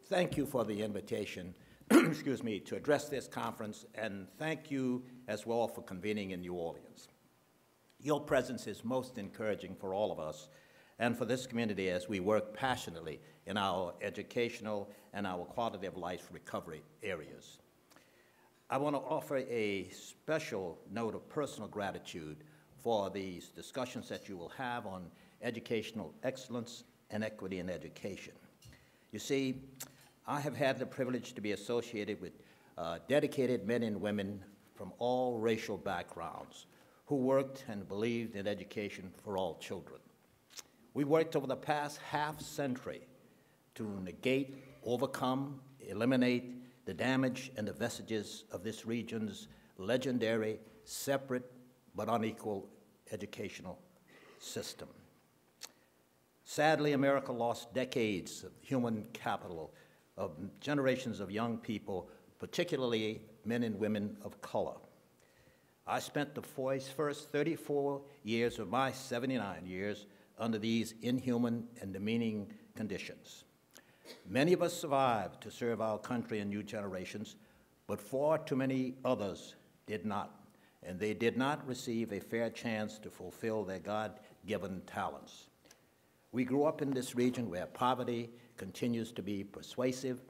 Thank you for the invitation, excuse me, to address this conference, and thank you as well for convening in New Orleans. Your presence is most encouraging for all of us and for this community as we work passionately in our educational and our quality of life recovery areas. I want to offer a special note of personal gratitude for these discussions that you will have on educational excellence and equity in education. You see, I have had the privilege to be associated with dedicated men and women from all racial backgrounds who worked and believed in education for all children. We worked over the past half-century to negate, overcome, eliminate the damage and the vestiges of this region's legendary, separate, but unequal educational system. Sadly, America lost decades of human capital, of generations of young people, particularly men and women of color. I spent the first 34 years of my 79 years under these inhuman and demeaning conditions. Many of us survived to serve our country and new generations, but far too many others did not, and they did not receive a fair chance to fulfill their God-given talents. We grew up in this region where poverty continues to be persuasive,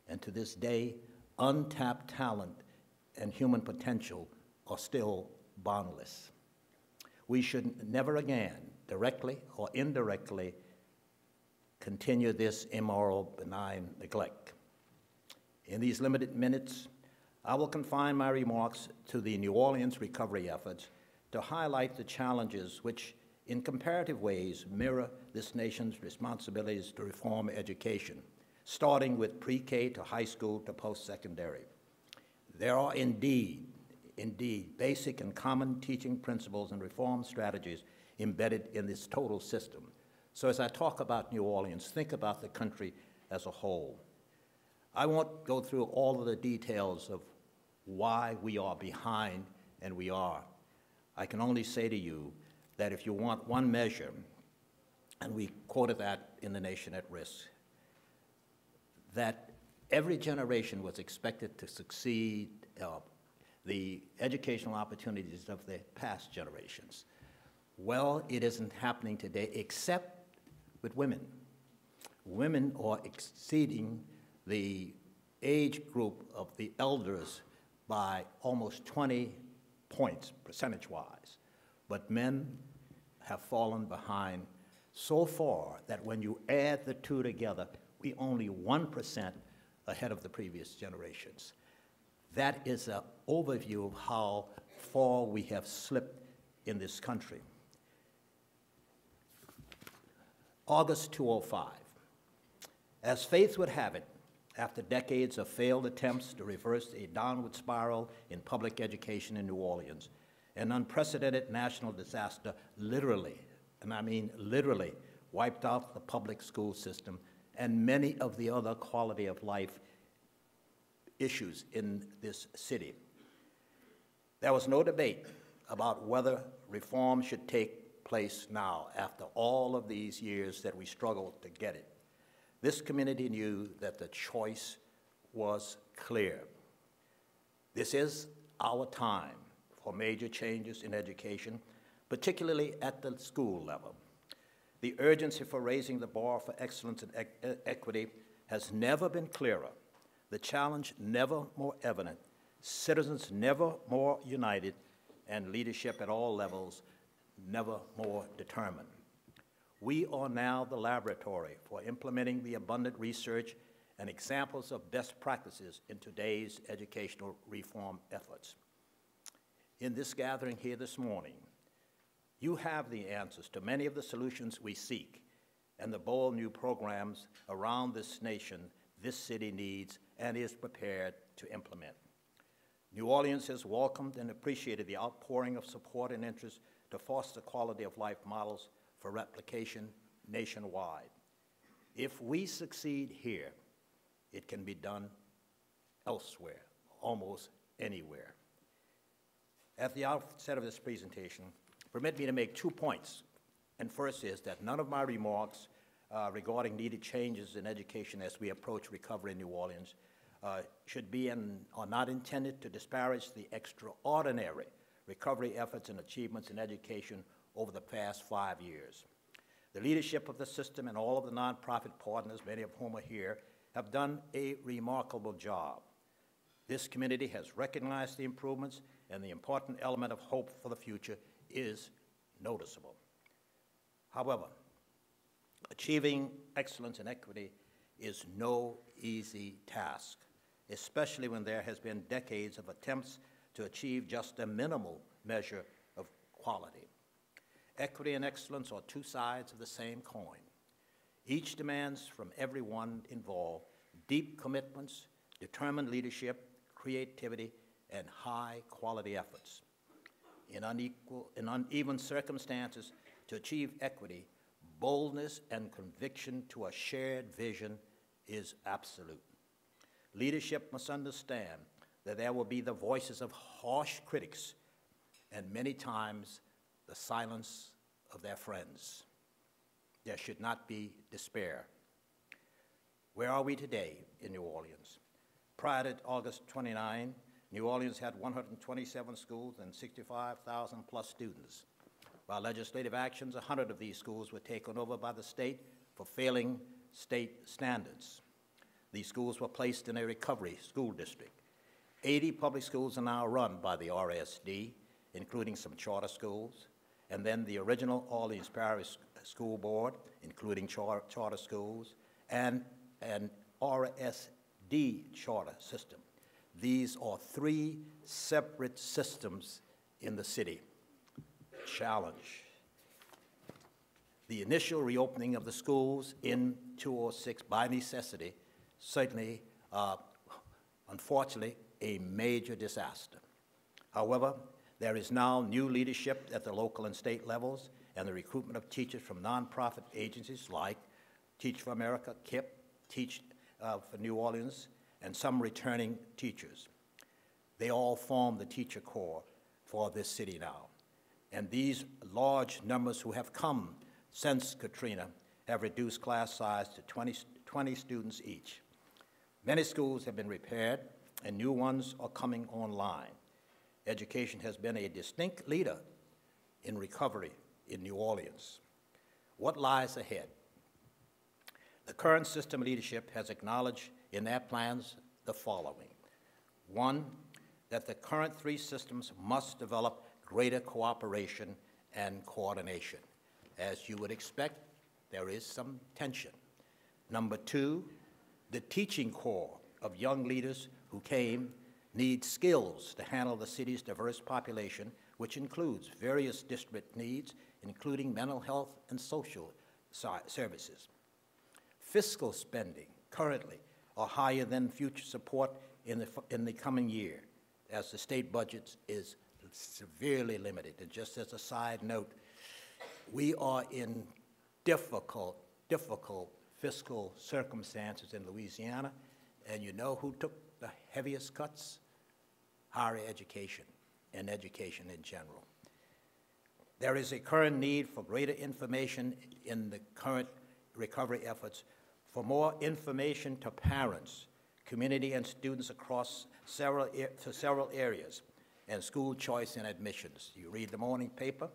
and to this day, untapped talent and human potential are still boundless. We should never again, directly or indirectly, continue this immoral, benign neglect. In these limited minutes, I will confine my remarks to the New Orleans recovery efforts to highlight the challenges which, in comparative ways, mirror this nation's responsibilities to reform education, starting with pre-K to high school to post-secondary. There are indeed, basic and common teaching principles and reform strategies embedded in this total system. So as I talk about New Orleans, think about the country as a whole. I won't go through all of the details of why we are behind, and we are. I can only say to you that if you want one measure, and we quoted that in The Nation at Risk, that every generation was expected to succeed the educational opportunities of the past generations. Well, it isn't happening today except with women. Women are exceeding the age group of the elders by almost 20 points, percentage-wise. But men have fallen behind so far that when you add the two together, we only 1% ahead of the previous generations. That is an overview of how far we have slipped in this country. August 2005. As fate would have it, after decades of failed attempts to reverse a downward spiral in public education in New Orleans, an unprecedented national disaster literally, and I mean literally, wiped out the public school system and many of the other quality of life issues in this city. There was no debate about whether reform should take place now after all of these years that we struggled to get it. This community knew that the choice was clear. This is our time for major changes in education, particularly at the school level. The urgency for raising the bar for excellence and equity has never been clearer. The challenge never more evident, citizens never more united, and leadership at all levels never more determined. We are now the laboratory for implementing the abundant research and examples of best practices in today's educational reform efforts. In this gathering here this morning, you have the answers to many of the solutions we seek and the bold new programs around this nation this city needs and is prepared to implement. New Orleans has welcomed and appreciated the outpouring of support and interest to foster quality of life models for replication nationwide. If we succeed here, it can be done elsewhere, almost anywhere. At the outset of this presentation, permit me to make 2 points. And first is that none of my remarks regarding needed changes in education as we approach recovery in New Orleans should be and are not intended to disparage the extraordinary recovery efforts and achievements in education over the past 5 years. The leadership of the system and all of the nonprofit partners, many of whom are here, have done a remarkable job. This community has recognized the improvements, and the important element of hope for the future is noticeable. However, achieving excellence and equity is no easy task, especially when there has been decades of attempts to achieve just a minimal measure of quality. Equity and excellence are two sides of the same coin. Each demands from everyone involved deep commitments, determined leadership, creativity, and high-quality efforts. In uneven circumstances, to achieve equity, boldness and conviction to a shared vision is absolute. Leadership must understand that there will be the voices of harsh critics and many times the silence of their friends. There should not be despair. Where are we today in New Orleans? Prior to August 29, New Orleans had 127 schools and 65,000 plus students. By legislative actions, 100 of these schools were taken over by the state for failing state standards. These schools were placed in a recovery school district. 80 public schools are now run by the RSD, including some charter schools, and then the original Orleans Parish School Board, including charter schools, and an RSD charter system. These are 3 separate systems in the city. Challenge. The initial reopening of the schools in 2006 by necessity, certainly, unfortunately, a major disaster. However, there is now new leadership at the local and state levels, and the recruitment of teachers from nonprofit agencies like Teach for America, KIP, Teach for New Orleans, and some returning teachers. They all form the teacher corps for this city now. And these large numbers who have come since Katrina have reduced class size to 20 students each. Many schools have been repaired, and new ones are coming online. Education has been a distinct leader in recovery in New Orleans. What lies ahead? The current system leadership has acknowledged in their plans the following. 1, that the current 3 systems must develop greater cooperation and coordination. As you would expect, there is some tension. Number 2, the teaching corps of young leaders who came need skills to handle the city's diverse population, which includes various district needs, including mental health and social services. Fiscal spending currently are higher than future support in the coming year, as the state budget is severely limited. And just as a side note, we are in difficult fiscal circumstances in Louisiana, and you know who took the heaviest cuts? Higher education and education in general. There is a current need for greater information in the current recovery efforts, for more information to parents, community, and students across several areas, and school choice and admissions. You read the morning paper,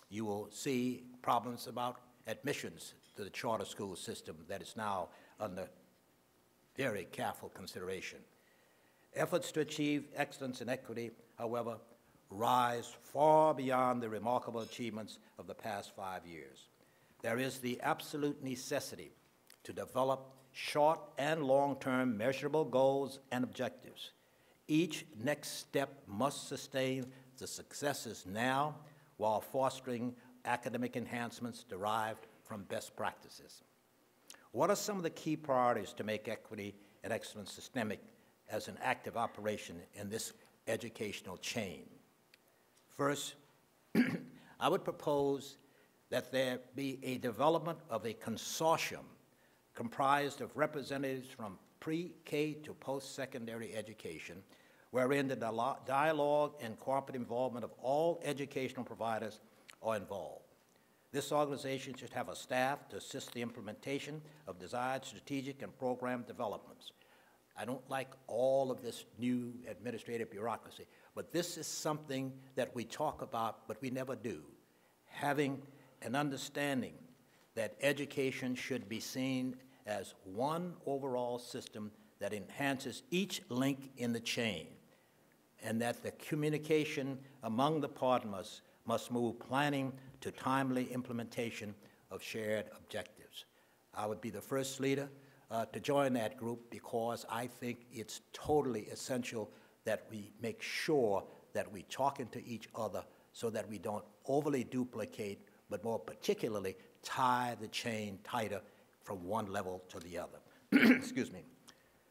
you will see problems about admissions to the charter school system that is now under very careful consideration. Efforts to achieve excellence and equity, however, rise far beyond the remarkable achievements of the past 5 years. There is the absolute necessity to develop short and long-term measurable goals and objectives. Each next step must sustain the successes now while fostering academic enhancements derived from best practices. What are some of the key priorities to make equity and excellence systemic as an active operation in this educational chain? First, I would propose that there be a development of a consortium comprised of representatives from pre-K to post-secondary education, wherein the dialogue and corporate involvement of all educational providers are involved. This organization should have a staff to assist the implementation of desired strategic and program developments. I don't like all of this new administrative bureaucracy, but this is something that we talk about, but we never do. Having an understanding that education should be seen as one overall system that enhances each link in the chain, and that the communication among the partners must move planning to timely implementation of shared objectives. I would be the first leader to join that group because I think it's totally essential that we make sure that we talk into each other so that we don't overly duplicate, but more particularly tie the chain tighter from one level to the other. Excuse me.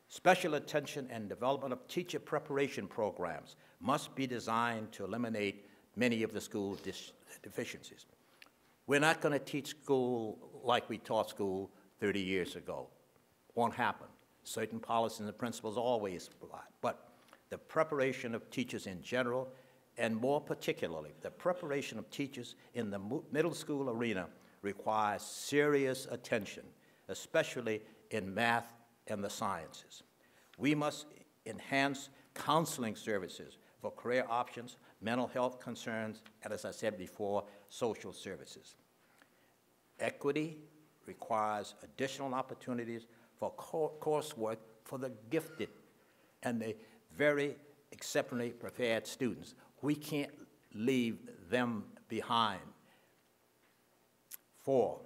Special attention and development of teacher preparation programs must be designed to eliminate many of the school deficiencies. We're not going to teach school like we taught school 30 years ago. Won't happen. Certain policies and principles always provide. But the preparation of teachers in general, and more particularly, the preparation of teachers in the middle school arena requires serious attention, especially in math and the sciences. We must enhance counseling services for career options, mental health concerns, and as I said before, social services. Equity requires additional opportunities for coursework for the gifted and the very exceptionally prepared students. We can't leave them behind. 4,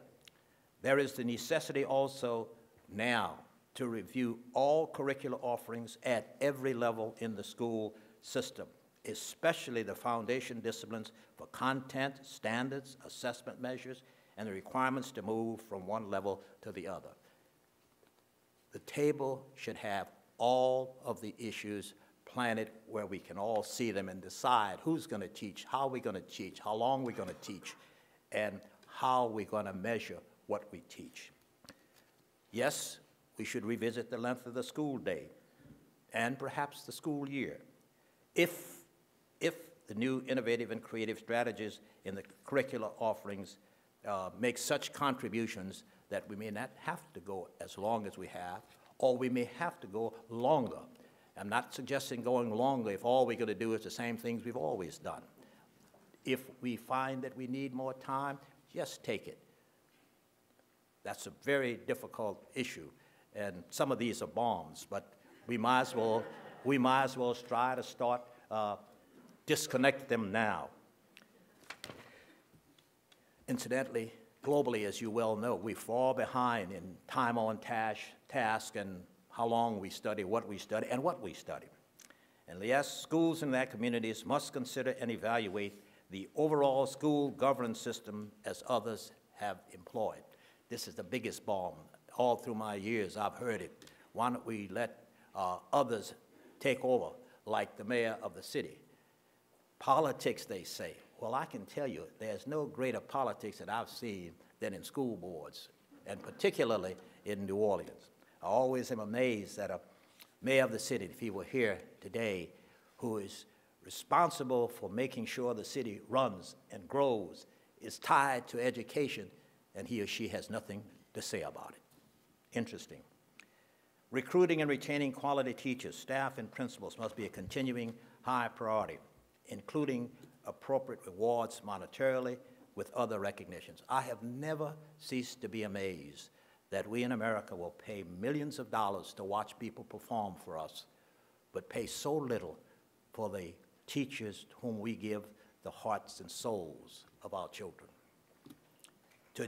there is the necessity also now to review all curricular offerings at every level in the school system, especially the foundation disciplines for content, standards, assessment measures, and the requirements to move from one level to the other. The table should have all of the issues planted where we can all see them and decide who's going to teach, how we're going to teach, how long we're going to teach, and how we're going to measure what we teach. Yes, we should revisit the length of the school day and perhaps the school year. If the new innovative and creative strategies in the curricular offerings make such contributions that we may not have to go as long as we have, or we may have to go longer. I'm not suggesting going longer if all we're going to do is the same things we've always done. If we find that we need more time, just take it. That's a very difficult issue, and some of these are bombs, but we might as well try to start disconnect them now. Incidentally, globally, as you well know, we fall behind in time on task and how long we study, what we study, and what we study. And yes, schools in their communities must consider and evaluate the overall school governance system as others have employed. This is the biggest bomb. All through my years, I've heard it. Why don't we let others take over, like the mayor of the city? Politics, they say. Well, I can tell you, there's no greater politics that I've seen than in school boards, and particularly in New Orleans. I always am amazed that a mayor of the city, if he were here today, who is responsible for making sure the city runs and grows, is tied to education, and he or she has nothing to say about it. Interesting. Recruiting and retaining quality teachers, staff, and principals must be a continuing high priority, including appropriate rewards monetarily with other recognitions. I have never ceased to be amazed that we in America will pay millions of dollars to watch people perform for us, but pay so little for the teachers to whom we give the hearts and souls of our children. To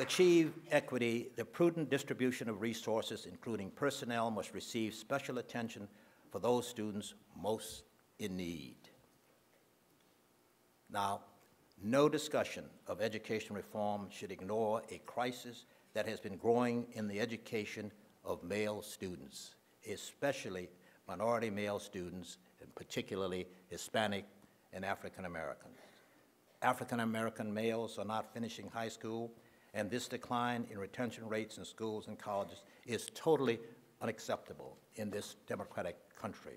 achieve equity, the prudent distribution of resources, including personnel, must receive special attention for those students most in need. Now, no discussion of education reform should ignore a crisis that has been growing in the education of male students, especially minority male students, and particularly Hispanic and African American. African American males are not finishing high school, and this decline in retention rates in schools and colleges is totally unacceptable in this democratic country.